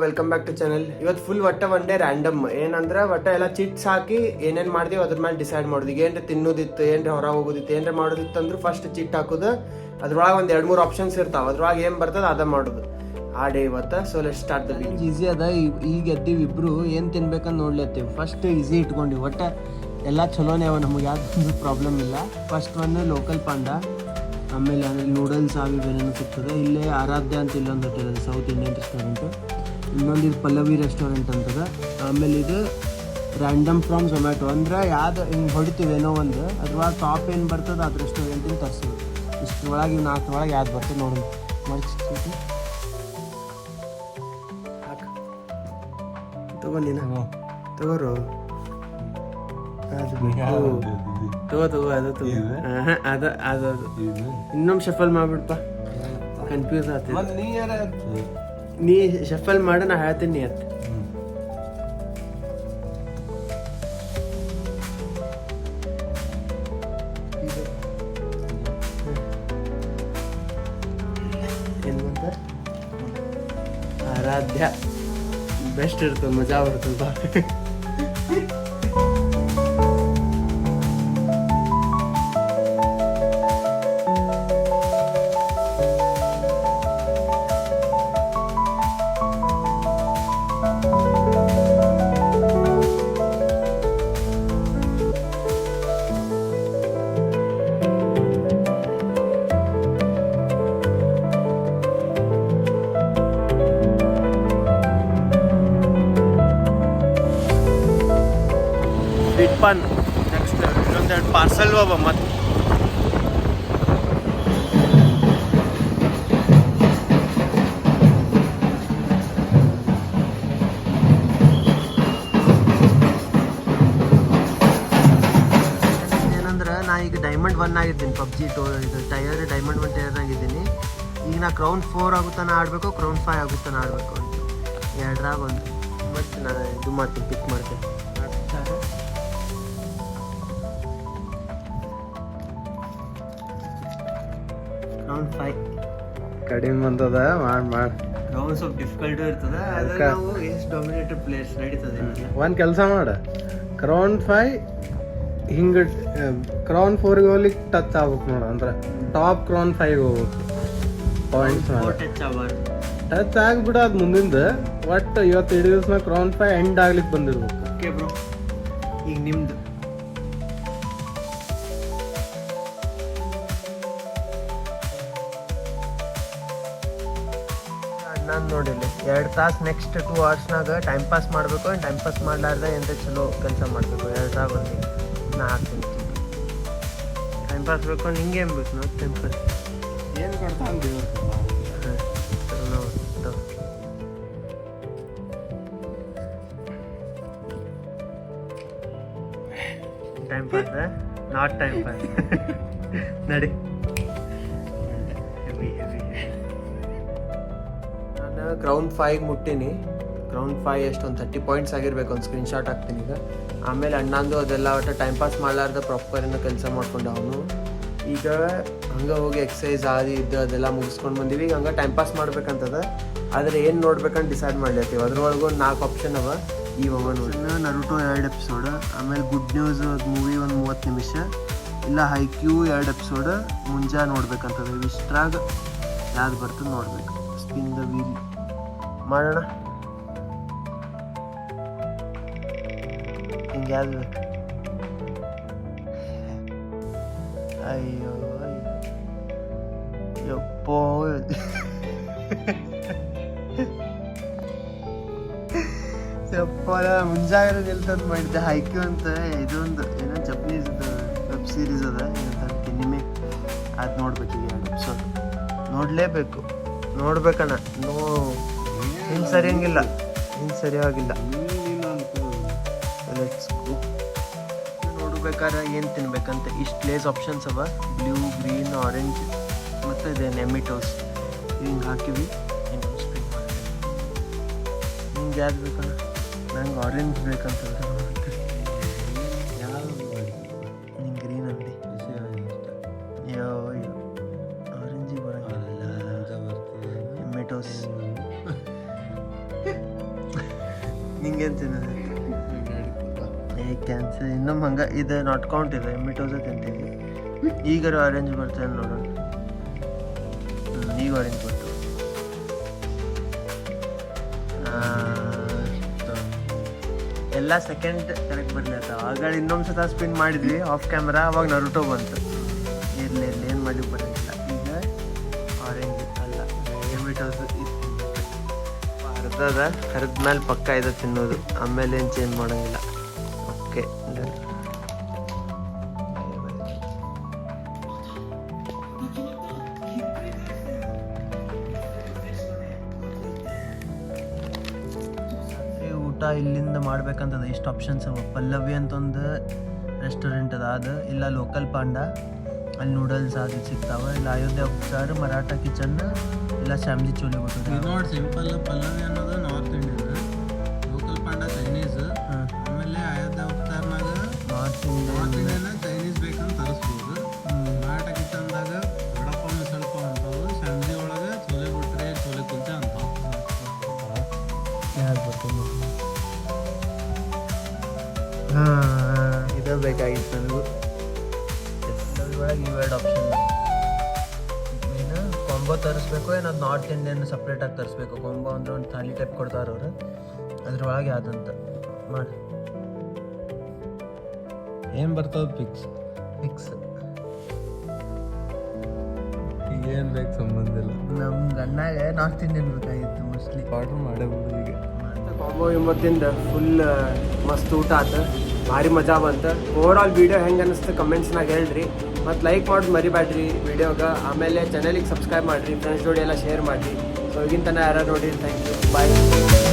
Welcome back to channel. ಇವತ್ತು full one day random ಏನಂದ್ರೆ ಎಲ್ಲ ಚಿಟ್ಸ್ ಹಾಕಿ ಏನೇನು ಮಾಡ್ದೀವಿ ಅದ್ರ ಮೇಲೆ ಡಿಸೈಡ್ ಮಾಡೋದು. ಈಗ ಏನ್ರ ತಿನ್ನೋದಿತ್ತು, ಏನ್ರ ಹೊರ ಹೋಗೋದಿತ್ತು, ಏನ್ರ ಮಾಡೋದಿತ್ತು ಅಂದ್ರೆ ಫಸ್ಟ್ ಚಿಟ್ ಹಾಕೋದು. ಅದ್ರೊಳಗೆ ಒಂದು 2-3 ಆಪ್ಷನ್ಸ್ ಇರ್ತಾವೆ. ಅದ್ರೊಳಗೆ ಏನು ಬರ್ತದೆ ಅದ ಮಾಡೋದು ಆ ಡೇ ಇವತ್ತು. So let's start the video. Easy ಅದ. ಈಗ ಎದ್ದೀವಿ ಇಬ್ರು ಏನು ತಿನ್ಬೇಕಂತ ನೋಡ್ಲತ್ತೀವಿ. First easy ಇಟ್ಕೊಂಡಿವಿ. ಎಲ್ಲ ಚಲೋನೇ ಅವ, ನಮಗೆ ಯಾವ್ದು ಪ್ರಾಬ್ಲಮ್ ಇಲ್ಲ. ಫಸ್ಟ್ ಒಂದು ಲೋಕಲ್ ಪಾಂಡ, ಆಮೇಲೆ ನೂಡಲ್ಸ್ ಅವು ಏನೇನು ಸಿಗ್ತದೆ. ಇಲ್ಲೇ ಆರಾಧ್ಯ ಅಂತ ಇಲ್ಲೊಂದು ಹೋಟೆಲ್ ಅದು, ಸೌತ್ ಇಂಡಿಯನ್ ರೆಸ್ಟೋರೆಂಟು. ಇನ್ನೊಂದು ಇದು ಪಲ್ಲವಿ ರೆಸ್ಟೋರೆಂಟ್ ಅಂತದ. ಆಮೇಲೆ ಇದು ರ್ಯಾಂಡಮ್ ಫ್ರಮ್ ಝೊಮ್ಯಾಟೊ. ಅಂದ್ರೆ ಯಾವ್ದು ಹಿಂಗೆ ಹೊಡಿತೀವಿ ಏನೋ ಒಂದು, ಅದ್ರೊಳಗೆ ಟಾಪ್ ಏನು ಬರ್ತದೆ ಅದು ರೆಸ್ಟೋರೆಂಟಿಂದ ತರಿಸೋದು. ಇಷ್ಟರೊಳಗೆ ಇವು 4 ಯಾವ್ದು ಬರ್ತದೆ ನೋಡಿ ಮರ್ಚಿಸ್ತೀವಿ. ತಗೊಂಡಿನ ತಗೋರು ತಗೋ ಅದು ಇನ್ನೊಮ್ಮೆ ಶಫಲ್ ಮಾಡ್ಬಿಡ್ಪ. ಕನ್ಫ್ಯೂಸ್ ಆಗ್ತದೆ. ನೀ ಶಫಲ್ ಮಾಡು, ನಾ ಹೇಳ್ತೀನಿ ನೀ ಅತ್ತ. ಏನು ಅಂತ ಆರಾಧ್ಯ ಬೆಸ್ಟ್ ಇರ್ತದೆ, ಮಜಾ ಬರ್ತದ. ಪಾನ್ ನೆಕ್ಸ್ಟ್ ಇನ್ನೊಂದೆರಡು ಪಾರ್ಸಲ್ ಅವ. ಮತ್ತೆ ಏನಂದ್ರೆ ನಾ ಈಗ ಡೈಮಂಡ್ 1 ಆಗಿದ್ದೀನಿ ಪಬ್ಜಿ ಇದು ಟೈರ್ ಡೈಮಂಡ್ 1 ಟೈರ್ ಆಗಿದ್ದೀನಿ. ಈಗ ನಾ ಕ್ರೌನ್ 4 ಆಗುತ್ತಾನ ಆಡಬೇಕು, ಕ್ರೌನ್ 5 ಆಗುತ್ತಾನ ಆಡಬೇಕು ಅಂತ ಎರಡರಾಗ ಒಂದು. ಮತ್ತು ನಾನು ಇದು ಮಾಡ್ತೀನಿ, ಪಿಕ್ ಮಾಡ್ತೀನಿ. ಕ್ರೌನ್ 5 ಕಡಿಮೆ ಬಂದದ. ಮಾಡಿ ಕ್ರೌನ್ ಸ್ವಲ್ಪ ಡಿಫಿಕಲ್ಟು ಇರ್ತದೆ. ಅದ್ರ ನಾವು ಎಷ್ಟು ಡಾಮಿನೇಟೆಡ್ ಪ್ಲೇಯರ್ಸ್ ನಡೀತದೆ. ಒಂದು ಕೆಲಸ ಮಾಡ, ಕ್ರೌನ್ 5 ಹಿಂಗೆ ಕ್ರೌನ್ 4ಗೆ ಹೋಗ್ಲಿಕ್ಕೆ ಟಚ್ ಆಗ್ಬೇಕು ನೋಡ. ಅಂದ್ರೆ ಟಾಪ್ ಕ್ರೌನ್ 5ಗೆ ಹೋಗ್ಬೇಕು. ಪಾಯಿಂಟ್ಸ್ ಟಚ್ ಆಗಿಬಿಡ. ಅದು ಮುಂದಿಂದ ಒಟ್ಟು ಇವತ್ತು 2 ದಿವಸ ಕ್ರೌನ್ 5 ಎಂಡ್ ಆಗ್ಲಿಕ್ಕೆ ಬಂದಿರ್ಬೇಕು. ಓಕೆ ಬ್ರೋ, ಈಗ ನಿಮ್ದು ನಾನು ನೋಡಿಲ್ಲ 2 ತಾಸು ನೆಕ್ಸ್ಟ್ 2 ಅವರ್ಸ್ನಾಗ ಟೈಮ್ ಪಾಸ್ ಮಾಡಬೇಕು. ಟೈಮ್ ಪಾಸ್ ಮಾಡಲಾರ್ದೆ ಎಂತ ಚಲೋ ಕೆಲಸ ಮಾಡಬೇಕು. 2 ತಾಸು ಬಂದು ನಾ ಹಾಕ್ತೀನಿ. ಟೈಮ್ ಪಾಸ್ ಬೇಕು, ನಿಂಗೆ ಏನು ಬೇಕು ನಾವು ಟೈಮ್ ಪಾಸ್ ಏನು ಕೊಡ್ತಾ ಅಂತೀವಿ. Time pass not time pass ನಡಿ. ನಾನು ಕ್ರೌನ್ 5 ಮುಟ್ಟೀನಿ. ಕ್ರೌನ್ 5 ಎಷ್ಟು ಒಂದು 30 ಪಾಯಿಂಟ್ಸ್ ಆಗಿರ್ಬೇಕು. ಒಂದು ಸ್ಕ್ರೀನ್ಶಾಟ್ ಹಾಕ್ತೀನಿ ಈಗ. ಆಮೇಲೆ ಅಣ್ಣಂದು ಅದೆಲ್ಲ ಒಟ್ಟು ಟೈಮ್ ಪಾಸ್ ಮಾಡಲಾರ್ದ ಪ್ರಾಪರ್ ಕೆಲಸ ಮಾಡ್ಕೊಂಡು ಅವನು ಈಗ ಹಂಗೆ ಹೋಗಿ ಎಕ್ಸಸೈಸ್ ಇದ್ದು ಅದೆಲ್ಲ ಮುಗಿಸ್ಕೊಂಡು ಬಂದೀವಿ. ಈಗ ಹಂಗೆ ಟೈಮ್ ಪಾಸ್ ಮಾಡ್ಬೇಕಂತದ. ಆದರೆ ಏನು ನೋಡ್ಬೇಕಂತ ಡಿಸೈಡ್ ಮಾಡ್ಲತ್ತೀವಿ. ಅದ್ರೊಳಗೆ ಒಂದು 4 ಆಪ್ಷನ್ ಅವ. ಈ ನೋಡಿ ನರುಟೋ 2 ಎಪಿಸೋಡ್, ಆಮೇಲೆ ಗುಡ್ ನ್ಯೂಸ್ ಮೂವಿ ಒಂದು 30 ನಿಮಿಷ, ಇಲ್ಲ ಹೈಕ್ಯೂ 2 ಎಪಿಸೋಡ್ ಮುಂಜಾನೆ ನೋಡ್ಬೇಕಂತದ. ಇಷ್ಟ್ರಾಗ ಯಾವ್ದು ಬರ್ತದೆ ನೋಡ್ಬೇಕು. ಸ್ಪಿನ್ ದ ವೀಲ್ ಮಾಡೋಣ. ಹಿಂಗೆ ಯಾವ್ದು ಬೇಕು? ಅಯ್ಯೋ ಯಪ್ಪೋ ಯಪ್ಪಲ್ಲ, ಮುಂಜಾಗ್ರೆ ನಿಲ್ತಂತ ಮಾಡಿದ್ದೆ. ಹೈಕ್ಯೂ ಅಂತ ಇದೊಂದು ಏನೋ ಜಪನೀಸ್ ವೆಬ್ ಸೀರೀಸ್ ಅದ, ಏನಂತ ಎನಿಮೆ. ಅದು ನೋಡ್ಬೇಕು. ಈಗ 2 ಎಪಿಸೋಡ್ ನೋಡಲೇಬೇಕು. ನೋಡ್ಬೇಕಣ್ಣ. ಹಿಂಗೆ ಸರಿಯಂಗಿಲ್ಲ, ಹಿಂಗೆ ಸರಿಯಾಗಿಲ್ಲ. ನೋಡ್ಬೇಕಾದ್ರೆ ಏನು ತಿನ್ಬೇಕಂತ ಇಷ್ಟು ಪ್ಲೇಸ್ ಆಪ್ಷನ್ಸ್ ಅವ. ಬ್ಲೂ, ಗ್ರೀನ್, ಆರೆಂಜ್ ಮತ್ತು ಇದೆ ನೆಮಿಟೋಸ್. ಹಿಂಗೆ ಹಾಕಿವಿ. ನಿಂಗೆ ಯಾವ್ದು ಬೇಕಣ್ಣ? ನಂಗೆ ಆರೆಂಜ್ ಬೇಕಂತ. ನಿಂಗೆ ಗ್ರೀನ್ ಅಂದಿ. ಆರೆಂಜಿಗೆ ಬರೋಂಗಿಲ್ಲ. ಟೊಮೆಟೋಸ್ ನಿಂಗೇನು ತಿನ್ನೋದು ಏ ಕ್ಯಾನ್ಸರ್ ಇನ್ನೊಮ್ಮೆ ಹಂಗೆ ಇದು ನಾಟ್ ಕೌಂಟ್ ಇದೆ ಮಿಟೋಸ ತಿಂತೀವಿ ಈಗಾರು ಆರೆಂಜ್ ಬರ್ತದೆ ನೋಡೋಣ ಈಗ ಆರೆಂಜ್ ಬರ್ತು ಎಲ್ಲ ಸೆಕೆಂಡ್ ಕರೆಕ್ಟ್ ಬರ್ಲತ್ತ ಆಗ ಇನ್ನೊಂದು ಸತ ಸ್ಪಿನ್ ಮಾಡಿದ್ವಿ ಆಫ್ ಕ್ಯಾಮ್ರಾ ಅವಾಗ ನರುಟೋ ಬಂತು ಇರಲಿ ಏನು ಮಾಡಿ ಬರೋಂಗಿಲ್ಲ ಈಗ ಆರೆಂಜ್ ಅಲ್ಲ ಮಿಟೋಸ್ ಅರ್ಧದ ಕರೆದ್ಮೇಲೆ ಪಕ್ಕ ಇದೆ ತಿನ್ನೋದು ಆಮೇಲೆ ಏನು ಚೇಂಜ್ ಮಾಡೋಂಗಿಲ್ಲ ಓಕೆ ಊಟ ಇಲ್ಲಿಂದ ಮಾಡ್ಬೇಕಂತದ ಇಷ್ಟು ಆಪ್ಷನ್ಸ್ ಅವ ಪಲ್ಲವಿ ಅಂತ ಒಂದು ರೆಸ್ಟೋರೆಂಟ್ ಅದು ಇಲ್ಲ ಲೋಕಲ್ ಪಾಂಡ ಅಲ್ಲಿ ನೂಡಲ್ಸ್ ಅದು ಸಿಗ್ತಾವ ಇಲ್ಲ ಅಯೋಧ್ಯೆ ಉಪ್ಸಾರು ಮರಾಠ ಕಿಚನ್ ಇಲ್ಲ ಶಾಮ್ಲಿ ಚೋಲೆ ಬರ್ತದೆ ನೋಡಿ ಸಿಂಪಲ್ ಪಲ್ಲವಿ ಅನ್ನೋದು ನಾರ್ತ್ ಇಂಡಿಯನ್, ಲೋಕಲ್ ಪಾಂಡ ಚೈನೀಸ್, ಆಮೇಲೆ ಅಯೋಧ್ಯೆ ಉಪ್ಸಾರ್ನಾಗ ನಾರ್ತ್ ಇಂಡಿಯನ್ ಚೈನೀಸ್ ಬೇಕಂತ ತರಿಸ್ಬೋದು. ಮರಾಠ ಕಿಚನ್ದಾಗ ವಡಪ್ಪ ಸ್ವಲ್ಪ ಅಂತವು, ಶಾಮ್ಲಿ ಒಳಗೆ ಚೋಲೆ ಬಿಟ್ರೆ ಚೋಲೆ ಕುಲ್ಚೆ ಅಂತಾವ. ಯಾರು ಬರ್ತದೆ ಹಾಂ ಇದು ಬೇಕಾಗಿತ್ತು ನನಗೂ ಒಳಗೆ ಇವೆರಡು ಆಪ್ಷನ್ ಏನು ಕಾಂಬೋ ತರಿಸ್ಬೇಕು ಏನು ಅದು ನಾರ್ತ್ ಇಂಡಿಯನ್ ಸಪ್ರೇಟಾಗಿ ತರಿಸ್ಬೇಕು. ಕಾಂಬೋ ಅಂದ್ರೆ ಒಂದು ಥಾಲಿ ಟೈಪ್ ಕೊಡ್ತಾರೆ ಅವರು, ಅದ್ರೊಳಗೆ ಯಾವ್ದಂತ ಮಾಡಿ ಏನು ಬರ್ತದೆ ಫಿಕ್ಸ್ ಈಗ ಏನು ಬೇಕು ಸಂಬಂಧ ಇಲ್ಲ. ನಮ್ಮ ಗಣ್ಣಾಗ ನಾರ್ತ್ ಇಂಡಿಯನ್ ಬೇಕಾಗಿತ್ತು ಮೋಸ್ಟ್ಲಿ. ಆರ್ಡ್ರ್ ಮಾಡೇ ಬಿಡು ಈಗ. ಕಾಂಬೋ ಇವತ್ತಿಂದ ಫುಲ್ ಮಸ್ತ್ ಊಟ ಆಯ್ತು, ಭಾರಿ ಮಜಾ ಬಂತು. ಓವರಾಲ್ ವೀಡಿಯೋ ಹೆಂಗೆ ಅನ್ನಿಸ್ತು ಕಮೆಂಟ್ಸ್ನಾಗ ಹೇಳ್ರಿ, ಮತ್ತು ಲೈಕ್ ಮಾಡೋದು ಮರಿಬೇಡ್ರಿ ವೀಡಿಯೋಗೆ. ಆಮೇಲೆ ಚಾನಲಿಗೆ ಸಬ್ಸ್ಕ್ರೈಬ್ ಮಾಡಿರಿ, ಫ್ರೆಂಡ್ಸ್ ಜೋಡಿ ಎಲ್ಲ ಶೇರ್ ಮಾಡಿರಿ. ಸೊ ಈಗಿನ ತನಕ ಯಾರು ನೋಡಿ ಥ್ಯಾಂಕ್ ಯು, ಬಾಯ್.